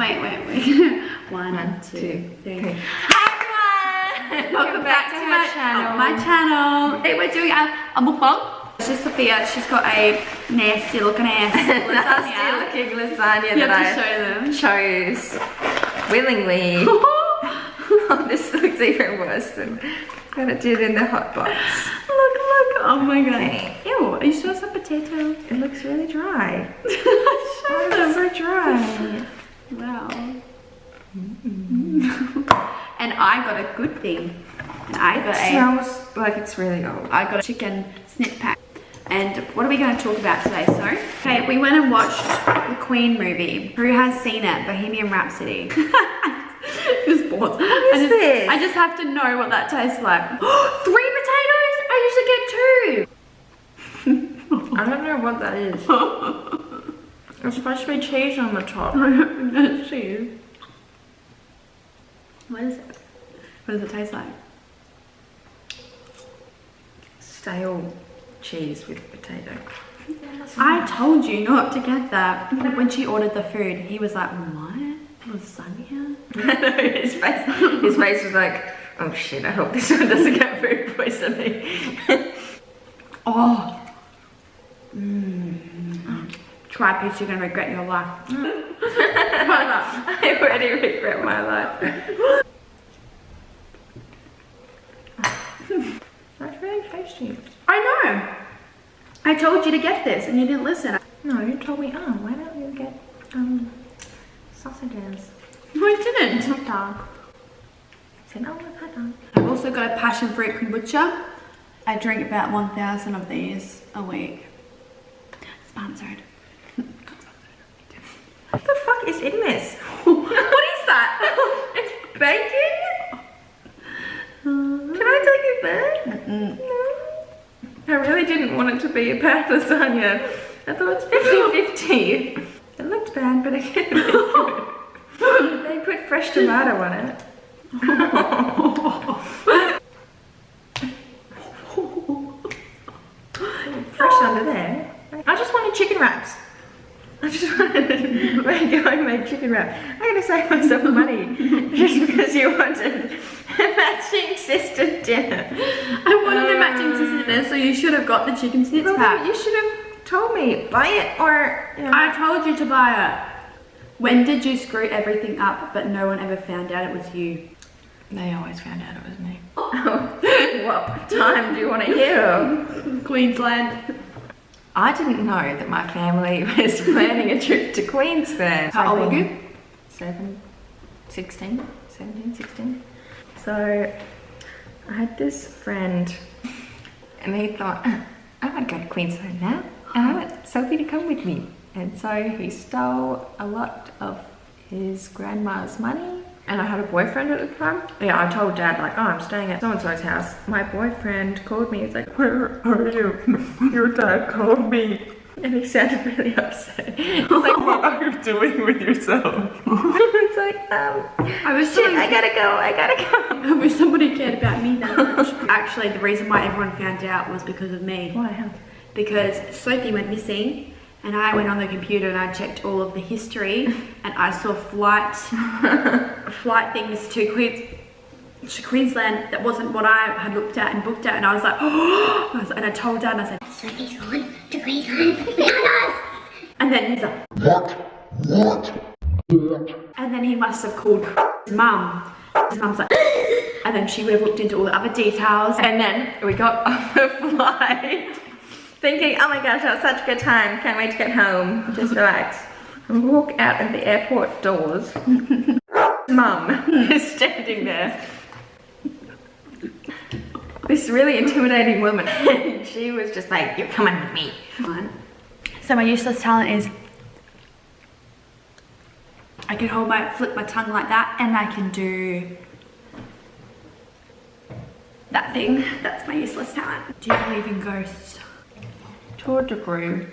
Wait. One, two, three. Hi everyone! Welcome back to my channel. Hey, we're doing a mukbang. This is Sophia. She's got a nasty looking ass lasagna. Nasty looking lasagna You that have to show them. chose willingly. Oh, this looks even worse than what it did in the hot box. Look. Oh my god. Ew, are you sure it's a potato? It looks really dry. Show them. It's so dry. Wow. And I got a good thing. And I got It smells like it's really old. I got a chicken snip pack. And what are we going to talk about today, so? Okay, we went and watched the Queen movie. Who has seen it? Bohemian Rhapsody. Just pause. What is this? I just have to know what that tastes like. 3 potatoes? I usually get 2. I don't know what that is. There's supposed to be cheese on the top. No cheese. What is it? What does it taste like? Stale cheese with potato. I told you not to get that. When she ordered the food, he was like, what? Lasagna? his face was like, oh shit, I hope this one doesn't get food poisoning. Oh. Try a piece, you're going to regret your life. I already regret my life. That's really tasty. I know. I told you to get this and you didn't listen. No, you told me, oh, why don't you get sausages? No, I didn't. Hot dog. I said, oh, hot dog. I've also got a passion fruit kombucha. I drink about 1,000 of these a week. Sponsored. What the fuck is in this? What is that? It's bacon? Can I take it back? No. I really didn't want it to be a bad lasagna. I thought it's 50-50. It looked bad, but again, they put fresh tomato on it. Fresh under there. I just wanted chicken wraps. I just wanted to make chicken wrap. I'm gonna save myself money just because you wanted a matching sister dinner. I wanted the matching sister dinner, so you should have got the chicken snits pack. You should have told me, buy it or... You know. I told you to buy it. When did you screw everything up but no one ever found out it was you? They always found out it was me. What time do you want to hear? Queensland. I didn't know that my family was planning a trip to Queensland. How old were you? 17, 16. So I had this friend and he thought, I want to go to Queensland now and I want Sophie to come with me. And so he stole a lot of his grandma's money. And I had a boyfriend at the time. Yeah, I told Dad, like, oh, I'm staying at so-and-so's house. My boyfriend called me. He's like, where are you? Your dad called me. And he sounded really upset. He was like, what are you doing with yourself? I was like, I gotta go. I wish somebody cared about me that much. Actually, the reason why everyone found out was because of me. Why? Because Sophie went missing. And I went on the computer and I checked all of the history and I saw flight things to Queensland that wasn't what I had looked at and booked at, and I was like, oh, and I told Dad and I said, Sophie's gone to Queensland. And then he's like, what? And then he must have called his mum. His mum's like, and then she would have looked into all the other details. And then we got on the flight. Thinking, oh my gosh, that was such a good time. Can't wait to get home. Just relax. And walk out of the airport doors. Mum is standing there. This really intimidating woman. And she was just like, you're coming with me. So my useless talent is I can flip my tongue like that, and I can do that thing. That's my useless talent. Do you believe in ghosts? To a degree.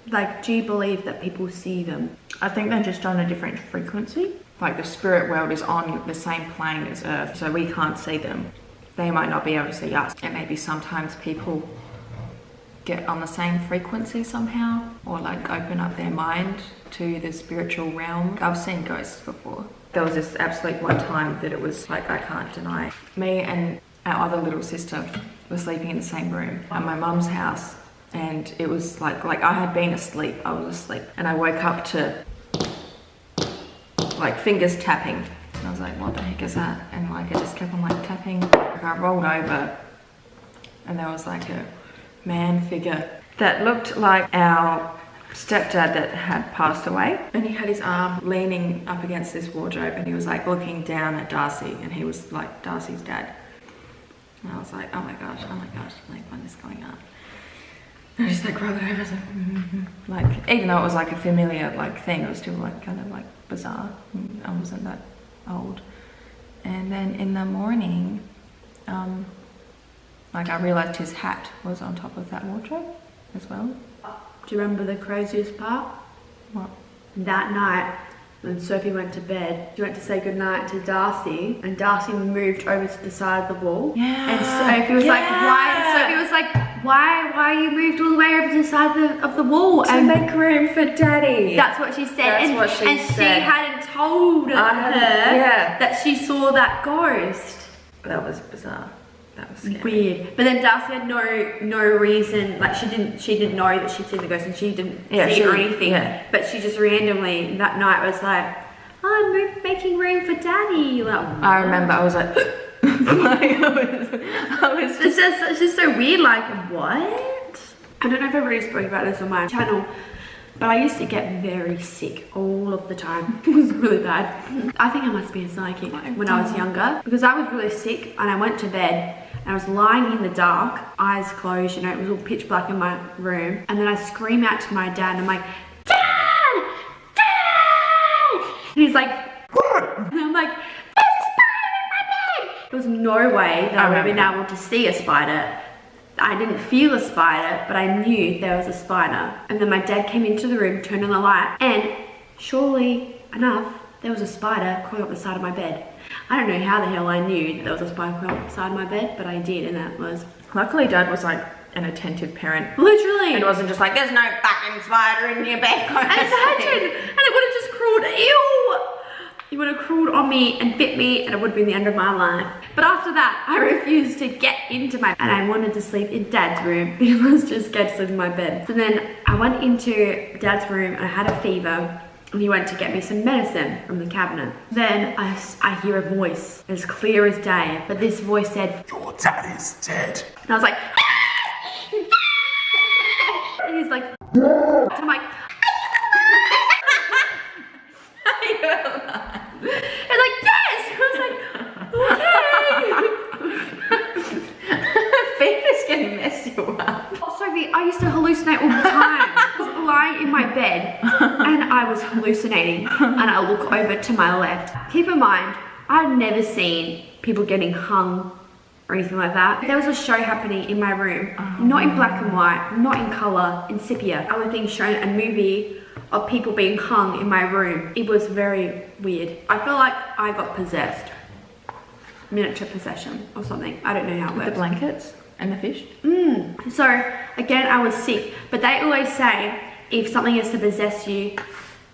Like, do you believe that people see them? I think they're just on a different frequency. Like the spirit world is on the same plane as Earth, so we can't see them. They might not be able to see us. And maybe sometimes people get on the same frequency somehow, or like open up their mind to the spiritual realm. I've seen ghosts before. There was this absolute one time that it was like, I can't deny it. Me and our other little sister were sleeping in the same room at my mum's house, and it was like I had been asleep. I was asleep, and I woke up to like fingers tapping, and I was like, what the heck is that? And like it just kept on like tapping. Like, I rolled over, and there was like a man figure that looked like our stepdad that had passed away, and he had his arm leaning up against this wardrobe, and he was like looking down at Darcy, and he was like Darcy's dad. And I was like, oh my gosh, like what is going on? And I just like rolled over, I was like, like, even though it was like a familiar like thing, it was still like kind of like bizarre. I wasn't that old. And then in the morning, like I realized his hat was on top of that wardrobe as well. Do you remember the craziest part? What? That night, when Sophie went to bed, she went to say goodnight to Darcy, and Darcy moved over to the side of the wall. Yeah. And Sophie was like, why? Sophie was like, why you moved all the way over to the side of the wall? To make room for Daddy. That's what she said. That's what she said. She hadn't told her that she saw that ghost. That was bizarre. That was scary. Weird. But then Darcy had no reason, like she didn't know that she'd seen the ghost, and she didn't see it or anything. Yeah. But she just randomly that night was like, oh, I'm making room for Daddy. Like, I remember I was like, I was just, it's just so weird, like what? I don't know if I've already spoke about this on my channel, but I used to get very sick all of the time. It was really bad. I think I must be a psychic when I was younger, because I was really sick and I went to bed and I was lying in the dark, eyes closed, you know, it was all pitch black in my room. And then I scream out to my dad and I'm like, Dad! Dad! And he's like, what? And I'm like, there's a spider in my bed! There was no way that I would have been able to see a spider. I didn't feel a spider, but I knew there was a spider. And then my dad came into the room, turned on the light, and surely enough, there was a spider crawling up the side of my bed. I don't know how the hell I knew that there was a spider crawling up the side of my bed, but I did, and that was... Luckily, Dad was like an attentive parent. Literally! And it wasn't just like, there's no fucking spider in your bed. Imagine! And it would have just crawled, ew! He would have crawled on me and bit me, and it would have been the end of my life. But after that, I refused to get into my bed, and I wanted to sleep in Dad's room because I was just scared to sleep in my bed. So then I went into Dad's room and I had a fever, and he went to get me some medicine from the cabinet. Then I hear a voice as clear as day, but this voice said, your dad is dead. And I was like, and he's like, and I'm like, and like, yes! I was like, okay. Fever's gonna mess you up. Sophie, I used to hallucinate all the time. I was lying in my bed and I was hallucinating, and I look over to my left. Keep in mind, I've never seen people getting hung or anything like that. There was a show happening in my room, not in black and white, not in colour, in sepia. I was being shown a movie of people being hung in my room. It was very weird. I feel like I got possessed. Miniature possession or something. I don't know how it works. The blankets and the fish? So again, I was sick, but they always say if something is to possess you,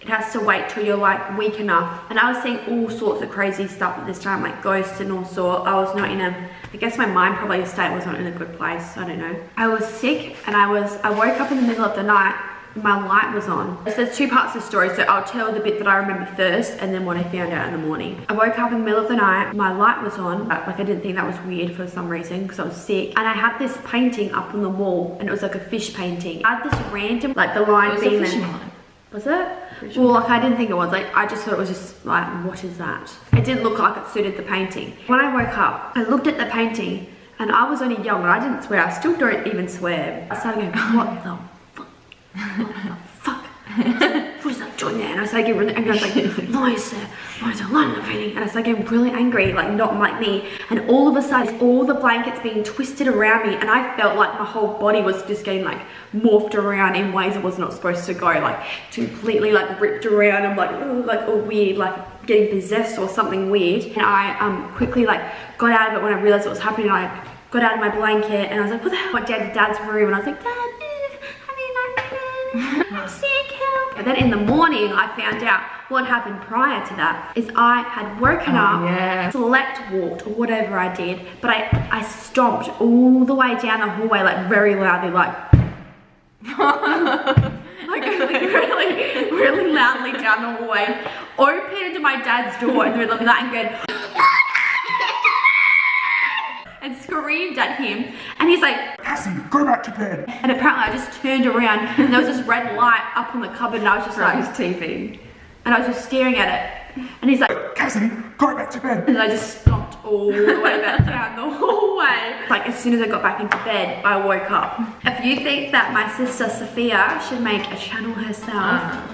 it has to wait till you're like weak enough. And I was seeing all sorts of crazy stuff at this time, like ghosts and all sorts. I was not in a, I guess my mind probably state was not in a good place. I don't know. I was sick and I woke up in the middle of the night. My light was on. So there's two parts of the story, so I'll tell the bit that I remember first and then what I found out in the morning. I woke up in the middle of the night, my light was on, but like I didn't think that was weird for some reason because I was sick. And I had this painting up on the wall and it was like a fish painting. I had this random, like the line being there. Was it? Well, like I didn't think it was. Like I just thought it was just like, what is that? It didn't look like it suited the painting. When I woke up, I looked at the painting and I was only young and I didn't swear. I still don't even swear. I started going, what the fuck? What is that doing there? And I started getting really angry. I was like, why is there light in the painting? And I started getting really angry, like not like me. And all of a sudden, all the blankets being twisted around me, and I felt like my whole body was just getting like morphed around in ways it was not supposed to go, like completely like ripped around. I'm like, oh, like all weird, like getting possessed or something weird. And I quickly like got out of it when I realized what was happening. I got out of my blanket and I was like, what the hell? I went down to Dad's room and I was like, Dad, I'm sick, help. But then in the morning, I found out what happened prior to that is I had woken up, slept, walked, or whatever I did, but I stomped all the way down the hallway, like very loudly, like really loudly down the hallway, opened my dad's door in the middle of the night and going, and screamed at him, and he's like, Cassie, go back to bed. And apparently I just turned around and there was this red light up on the cupboard and I was just like, his TV. And I was just staring at it. And he's like, Cassie, go back to bed. and I just stomped all the way back down the hallway. Like as soon as I got back into bed, I woke up. If you think that my sister Sophia should make a channel herself,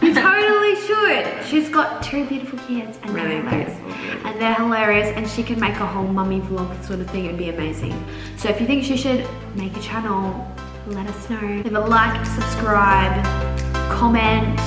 you totally should. She's got 2 beautiful kids and Really they're hilarious. beautiful. And they're hilarious and she can make a whole mummy vlog sort of thing. It'd be amazing. So if you think she should make a channel, let us know. Leave a like, subscribe, comment.